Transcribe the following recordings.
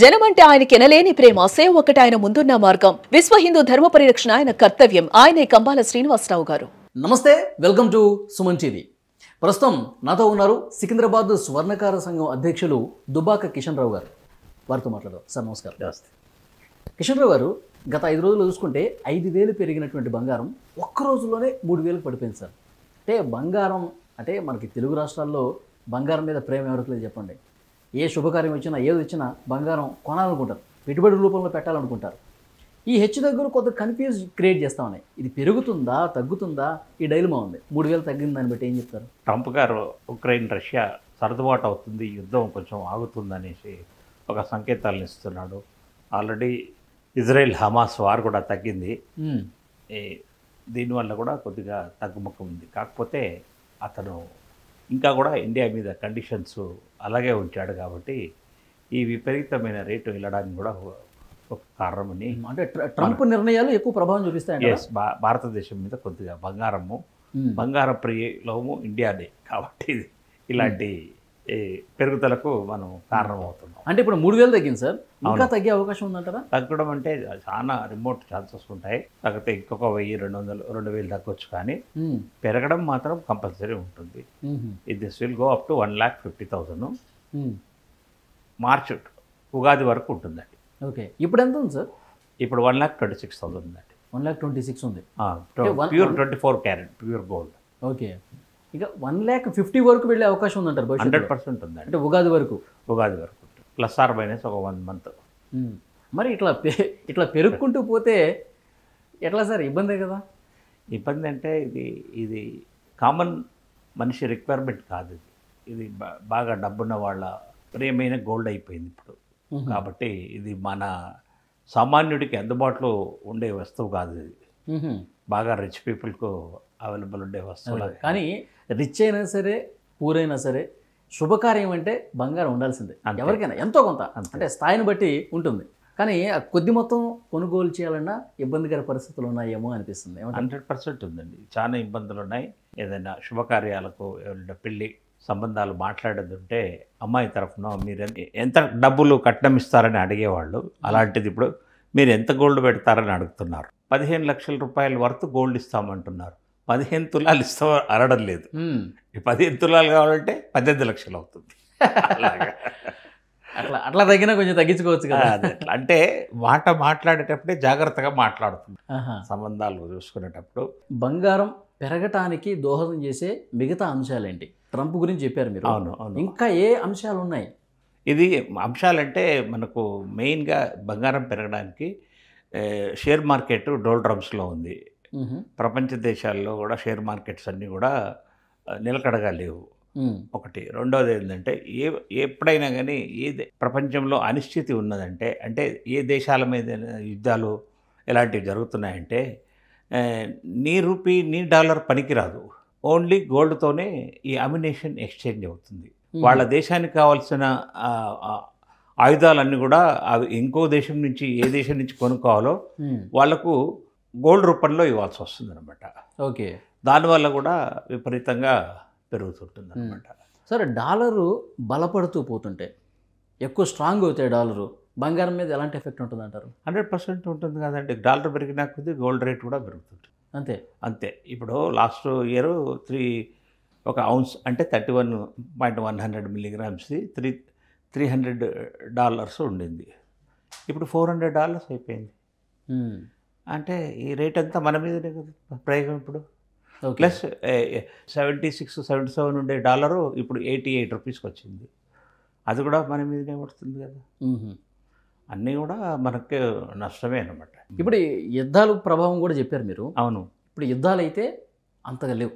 జనమంటే ఆయనకెనలేని ప్రేమ, సేవ ఒకటి ఆయన ముందున్న మార్గం. విశ్వ హిందూ ధర్మ పరిరక్షణ ఆయన కర్తవ్యం. ఆయనే కంబాల శ్రీనివాసరావు గారు. నమస్తే, వెల్కమ్ టు సుమన్ టీవీ. ప్రస్తుతం నాతో ఉన్నారు సికింద్రాబాద్ స్వర్ణకార సంఘం అధ్యక్షులు దుబ్బాక కిషన్ రావు గారు. వారితో మాట్లాడదాం. సార్ నమస్కారం. నమస్తే. కిషన్ రావు గారు, గత 5 రోజులు చూసుకుంటే 5,000 పెరిగినటువంటి బంగారం ఒక్క రోజులోనే 3,000 పడిపోయింది సార్. అంటే బంగారం అంటే మనకి తెలుగు రాష్ట్రాల్లో బంగారం మీద ప్రేమ ఎవరికి లేదు చెప్పండి. ఏ శుభకార్యం వచ్చినా ఏది వచ్చినా బంగారం కొనాలనుకుంటారు, పెట్టుబడి రూపంలో పెట్టాలనుకుంటారు. ఈ హెచ్చుతగ్గులు కొంత కన్ఫ్యూజ్ క్రియేట్ చేస్తూ ఉన్నాయి. ఇది పెరుగుతుందా తగ్గుతుందా ఈ డైలమా ఉంది. 3,000 తగ్గింది దాన్ని బట్టి ఏం చెప్తారు? ట్రంప్ గారు ఉక్రెయిన్ రష్యా సర్దుబాటు అవుతుంది, యుద్ధం కొంచెం ఆగుతుందనేసి ఒక సంకేతాలను ఇస్తున్నాడు. ఆల్రెడీ ఇజ్రాయెల్ హమాస్ వార్ కూడా తగ్గింది. దీనివల్ల కూడా కొద్దిగా తగ్గుముఖం ఉంది. కాకపోతే అతను ఇంకా కూడా ఇండియా మీద కండిషన్స్ అలాగే ఉంచాడు కాబట్టి ఈ విపరీతమైన రేటు వెళ్ళడానికి కూడా ఒక కారణమని. అంటే ట్రంప్ నిర్ణయాలు ఎక్కువ ప్రభావం చూపిస్తాయి. భారతదేశం మీద కొద్దిగా బంగార ప్రియలోము ఇండియానే కాబట్టి ఇలాంటి పెరుగుదలకు మనం కారణమవుతున్నాం. అంటే ఇప్పుడు 3,000 తగ్గింది సార్, ఇంకా తగ్గే అవకాశం ఉందంటారా? తగ్గడం అంటే చాలా రిమోట్ ఛాన్సెస్ ఉంటాయి. తగ్గితే ఇంకొక 1,200 2,000 తగ్గొచ్చు, కానీ పెరగడం మాత్రం కంపల్సరీ ఉంటుంది. This will go up to 1,50,000 March Ugadi వరకు ఉంటుందండి. ఓకే, ఇప్పుడు ఎంత ఉంది సార్? ఇప్పుడు 1,26,000 ఉందండి. 1,26,000 ఉంది. Pure 24 carrot pure gold. Okay, ఇక 1,50,000 వరకు వెళ్ళే అవకాశం ఉందంటారు? 100% ఉందండి. అంటే ఉగాది వరకు ప్లస్ ఆర్ మైనస్ ఒక 1 మంత్. మరి ఇట్లా పెరుగుకుంటూ పోతే ఎట్లా సార్? ఇబ్బందే కదా. ఇబ్బంది అంటే ఇది కామన్ మనిషి రిక్వైర్మెంట్ కాదు. ఇది బాగా డబ్బున్న వాళ్ళ ప్రియమైన గోల్డ్ అయిపోయింది ఇప్పుడు. కాబట్టి ఇది మన సామాన్యుడికి అందుబాటులో ఉండే వస్తువు కాదు. ఇది బాగా రిచ్ పీపుల్కు అవైలబుల్ ఉండే వస్తువులు. కానీ రిచ్ అయినా సరే పూర్ అయినా సరే శుభకార్యం అంటే బంగారం ఉండాల్సిందే ఎవరికైనా, ఎంతో కొంత. అంటే స్థాయిని బట్టి ఉంటుంది. కానీ ఆ కొద్ది మొత్తం కొనుగోలు చేయాలన్నా ఇబ్బందికర పరిస్థితులు ఉన్నాయేమో అనిపిస్తుంది. 100% ఉందండి. చాలా ఇబ్బందులు ఉన్నాయి. ఏదైనా శుభకార్యాలకు ఎవరైనా పెళ్ళి సంబంధాలు మాట్లాడేది ఉంటే అమ్మాయి తరఫున మీరు ఎంత డబ్బులు కట్నం ఇస్తారని అడిగేవాళ్ళు. అలాంటిది ఇప్పుడు మీరు ఎంత గోల్డ్ పెడతారని అడుగుతున్నారు. 15 లక్షల రూపాయల వరకు గోల్డ్ ఇస్తామంటున్నారు. 15 తులాలు ఇస్తాం అనడం లేదు. 15 తులాలు కావాలంటే 18 లక్షలు అవుతుంది. అట్లా తగ్గినా కొంచెం తగ్గించుకోవచ్చు కదా. అంటే మాట్లాడేటప్పుడే జాగ్రత్తగా మాట్లాడుతుంది. సంబంధాలు చూసుకునేటప్పుడు బంగారం పెరగటానికి దోహదం చేసే మిగతా అంశాలేంటి? ట్రంప్ గురించి చెప్పారు మీరు. అవును. ఇంకా ఏ అంశాలు ఉన్నాయి? ఇది అంశాలంటే మనకు మెయిన్గా బంగారం పెరగడానికి షేర్ మార్కెట్ డోల్డ్రమ్స్లో ఉంది. ప్రపంచ దేశాల్లో కూడా షేర్ మార్కెట్స్ అన్నీ కూడా నిలకడగా లేవు. ఒకటి. రెండోది ఏంటంటే ఎప్పుడైనా కానీ ప్రపంచంలో అనిశ్చితి ఉన్నదంటే, అంటే ఏ దేశాల మీద యుద్ధాలు ఎలాంటివి జరుగుతున్నాయంటే నీ రూపీ నీ డాలర్ పనికిరాదు. ఓన్లీ గోల్డ్తోనే ఈ అమ్యునేషన్ ఎక్స్చేంజ్ అవుతుంది. వాళ్ళ దేశానికి కావాల్సిన ఆయుధాలన్నీ కూడా అవి ఇంకో దేశం నుంచి ఏ దేశం నుంచి కొనుక్కోవాలో వాళ్లకు గోల్డ్ రూపంలో ఇవ్వాల్సి వస్తుంది అనమాట. ఓకే, దానివల్ల కూడా విపరీతంగా పెరుగుతుంటుంది అనమాట. సరే, డాలరు బలపడుతూ పోతుంటే ఎక్కువ స్ట్రాంగ్ అవుతాయి డాలరు, బంగారం మీద ఎలాంటి ఎఫెక్ట్ ఉంటుంది అంటారు? 100% ఉంటుంది కదండి. డాలర్ పెరిగినా కొద్దీ గోల్డ్ రేట్ కూడా పెరుగుతుంది. అంతే. ఇప్పుడు లాస్ట్ ఇయర్ ఒక ఔన్స్ అంటే 31.100 మిల్లీగ్రామ్స్ $300 ఉండింది. ఇప్పుడు $400 అయిపోయింది. అంటే ఈ రేట్ అంతా మన మీదనే కదా ప్రయోగం ఇప్పుడు. ప్లస్ 76-77 ఉండే డాలరు ఇప్పుడు 88 రూపీస్కి వచ్చింది. అది కూడా మన మీదనే పడుతుంది కదా. అన్నీ కూడా మనకి నష్టమే అనమాట. ఇప్పుడు యుద్ధాలు ప్రభావం కూడా చెప్పారు మీరు. అవును. ఇప్పుడు యుద్ధాలు అయితే అంతగా లేవు.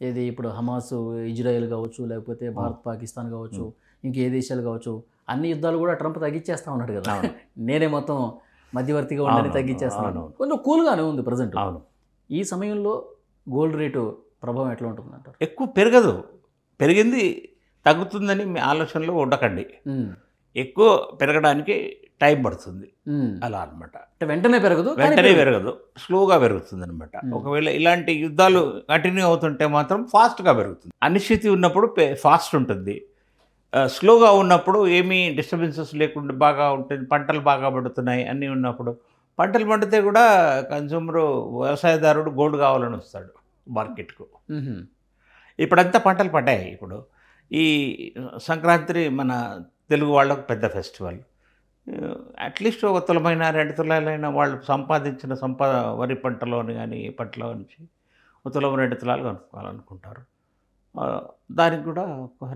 ఏది ఇప్పుడు హమాస్ ఇజ్రాయెల్ కావచ్చు, లేకపోతే భారత్ పాకిస్తాన్ కావచ్చు, ఇంకే దేశాలు కావచ్చు, అన్ని యుద్ధాలు కూడా ట్రంప్ తగ్గించేస్తా ఉన్నాడు కదా. నేనే మొత్తం మధ్యవర్తిగా ఉండని తగ్గించేస్తాను. కొంచెం కూల్గానే ఉంది ప్రజెంట్. అవును. ఈ సమయంలో గోల్డ్ రేటు ప్రభావం ఎట్లా ఉంటుంది అంటారు? ఎక్కువ పెరగదు. పెరిగింది తగ్గుతుందని మీ ఆలోచనలో ఉండకండి. ఎక్కువ పెరగడానికి టైం పడుతుంది. అలా అనమాట. వెంటనే పెరగదు, స్లోగా పెరుగుతుంది అనమాట. ఒకవేళ ఇలాంటి యుద్ధాలు కంటిన్యూ అవుతుంటే మాత్రం ఫాస్ట్గా పెరుగుతుంది. అనిశ్చితి ఉన్నప్పుడు ఫాస్ట్ ఉంటుంది, స్లోగా ఉన్నప్పుడు ఏమీ డిస్టర్బెన్సెస్ లేకుండా బాగా ఉంటుంది, పంటలు బాగా పండుతున్నాయి అన్నీ ఉన్నప్పుడు, పంటలు పండితే కూడా కన్సూమరు వ్యవసాయదారుడు గోల్డ్ కావాలని వస్తాడు మార్కెట్కు. ఇప్పుడంతా పంటలు పడ్డాయి. ఇప్పుడు ఈ సంక్రాంతి మన తెలుగు వాళ్ళకు పెద్ద ఫెస్టివల్. అట్లీస్ట్ ఒక తులమైన 2 తులాలైన వాళ్ళు సంపాదించిన వరి పంటలోని కానీ ఏ పంటలో నుంచి ఒక తులం 2 తులాలు కొనుక్కోవాలనుకుంటారు. దానికి కూడా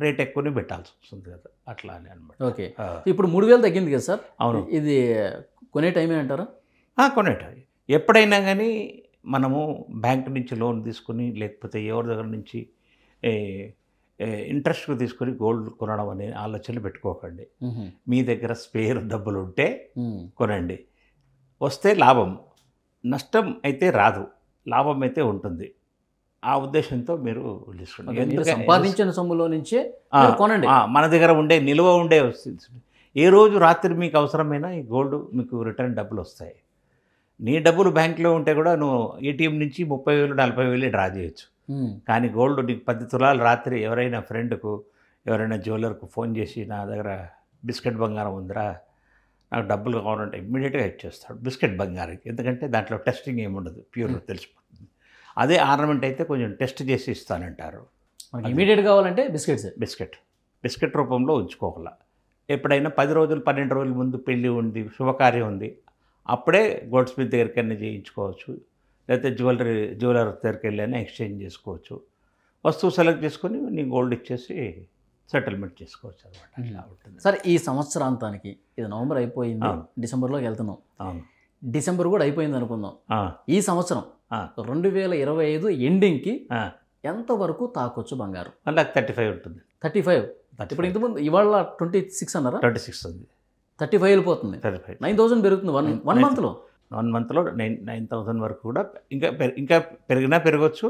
రేట్ ఎక్కువనే పెట్టాల్సి వస్తుంది కదా, అట్లా అని అనమాట. ఓకే, ఇప్పుడు 3000 తగ్గింది కదా సార్? అవును. ఇది కొనే టైమే అంటారా? కొనేటవి ఎప్పుడైనా కానీ మనము బ్యాంక్ నుంచి లోన్ తీసుకుని లేకపోతే ఎవరి దగ్గర నుంచి ఇంట్రెస్ట్కు తీసుకొని గోల్డ్ కొనడం అనే ఆలోచనలు పెట్టుకోకండి. మీ దగ్గర స్పేర్ డబ్బులు ఉంటే కొనండి. వస్తే లాభం, నష్టం అయితే రాదు, లాభం అయితే ఉంటుంది. ఆ ఉద్దేశంతో మీరు తీసుకోండి. సంపాదించిన సొమ్ములో నుంచే కొనండి. మన దగ్గర ఉండే నిల్వ ఉండే వస్తుంది. ఏ రోజు రాత్రి మీకు అవసరమైనా ఈ గోల్డ్ మీకు రిటర్న్ డబ్బులు వస్తాయి. నీ డబ్బులు బ్యాంకులో ఉంటే కూడా నువ్వు ఏటీఎం నుంచి 30,000 40,000 డ్రా చేయొచ్చు. కానీ గోల్డ్ నీకు 10 తులాలు రాత్రి ఎవరైనా ఫ్రెండ్కు ఎవరైనా జ్యువెలర్కు ఫోన్ చేసి నా దగ్గర బిస్కెట్ బంగారం ఉందిరా, నాకు డబ్బులు కావాలంటే ఇమ్మీడియట్గా ఇచ్చేస్తాడు బిస్కెట్ బంగారానికి. ఎందుకంటే దాంట్లో టెస్టింగ్ ఏముండదు, ప్యూర్ తెలిసిపోతుంది. అదే ఆర్నమెంట్ అయితే కొంచెం టెస్ట్ చేసి ఇస్తానంటారు. మనకి ఇమీడియట్ కావాలంటే బిస్కెట్ రూపంలో ఉంచుకోవాల. ఎప్పుడైనా 10 రోజులు 12 రోజుల ముందు పెళ్ళి ఉంది, శుభకార్యం ఉంది, అప్పుడే గోల్డ్ స్మిత్ దగ్గరికి అన్నీ చేయించుకోవచ్చు. లేకపోతే జ్యువెలర్ దగ్గరికి వెళ్ళైనా ఎక్స్చేంజ్ చేసుకోవచ్చు. వస్తువు సెలెక్ట్ చేసుకొని నీ గోల్డ్ ఇచ్చేసి సెటిల్మెంట్ చేసుకోవచ్చు అనమాట. అట్లా ఉంటుంది. సరే, ఈ సంవత్సరాంతానికి ఇది నవంబర్ అయిపోయింది, డిసెంబర్లోకి వెళ్తున్నాం. అవును, డిసెంబర్ కూడా అయిపోయింది అనుకుందాం. ఈ సంవత్సరం 2025 ఎండింగ్కి ఎంతవరకు తాకొచ్చు బంగారం? 1,35,000 ఉంటుంది. 35. ఇప్పుడు ఇంతకుముందు ఇవాళ 26 అన్నారా? 26 ఉంది. 35 వెళ్ళిపోతుంది. 9,000 పెరుగుతుంది వన్ మంత్లో. 1 మంత్లో 9,000 వరకు కూడా ఇంకా పెరిగినా పెరగచ్చు,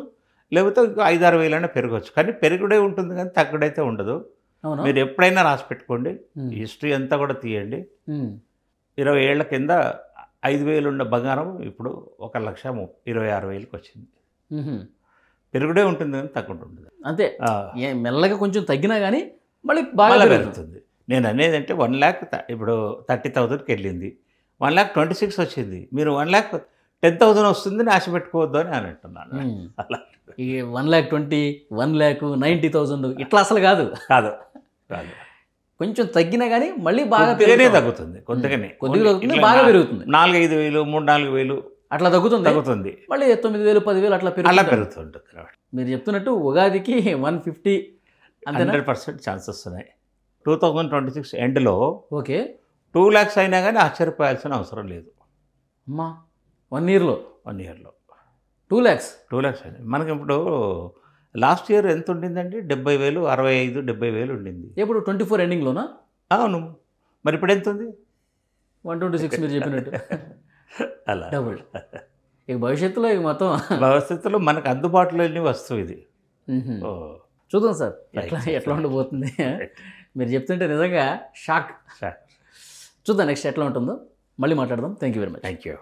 లేకపోతే ఇంకా 5-6 వేలైనా పెరగచ్చు. కానీ పెరుగుడే ఉంటుంది కానీ తగ్గుడైతే ఉండదు. మీరు ఎప్పుడైనా రాసి పెట్టుకోండి, హిస్టరీ అంతా కూడా తీయండి. 20 ఏళ్ల కింద 5,000 ఉన్న బంగారం ఇప్పుడు 1,26,000కి వచ్చింది. పెరుగుడే ఉంటుంది కానీ తగ్గుంటుంటుంది అంతే. మెల్లగా కొంచెం తగ్గినా కానీ మళ్ళీ బాగా పెరుగుతుంది. నేను అనేది అంటే 1 lakh ఇప్పుడు 30,000కి వెళ్ళింది, 1,26,000 వచ్చింది. మీరు 1,10,000 వస్తుందని ఆశ పెట్టుకోవద్దు అని అంటున్నాను. అలా ఈ 1,20,000, 1,90,000 ఇట్లా అసలు కాదు. కొంచెం తగ్గినా కానీ మళ్ళీ బాగా తగ్గుతుంది. కొద్దిగా బాగా పెరుగుతుంది. 4-5,000, 3-4,000 అట్లా తగ్గుతుంది. మళ్ళీ 9,000, 10,000 అట్లా పెరుగుతుంటుంది. మీరు చెప్తున్నట్టు ఉగాదికి 150 100% ఛాన్సెస్ ఉన్నాయి. 2026 ఎండ్లో ఓకే 2 lakhs అయినా కానీ ఆశ్చర్యపోయాల్సిన అవసరం లేదు. అమ్మా, 1 yearలో 2 lakhs అయినాయి. మనకి ఇప్పుడు లాస్ట్ ఇయర్ ఎంత ఉండిందండి? 70,000, 65,000, 70,000 ఉండింది. ఎప్పుడు 24 ఎండింగ్లోనా? అవును. మరి ఇప్పుడు ఎంత ఉంది? 126 మీరు చెప్పినట్టు. అలా డబుల్. ఇక భవిష్యత్తులో భవిష్యత్తులో మనకు అందుబాటులో వస్తువు ఇది. చూద్దాం సార్ ఎట్లా ఉండబోతుంది. మీరు చెప్తుంటే నిజంగా షాక్. చూద్దాం నెక్స్ట్ ఎట్లా ఉంటుందో. మళ్ళీ మాట్లాడదాం. Thank you very much. Thank you.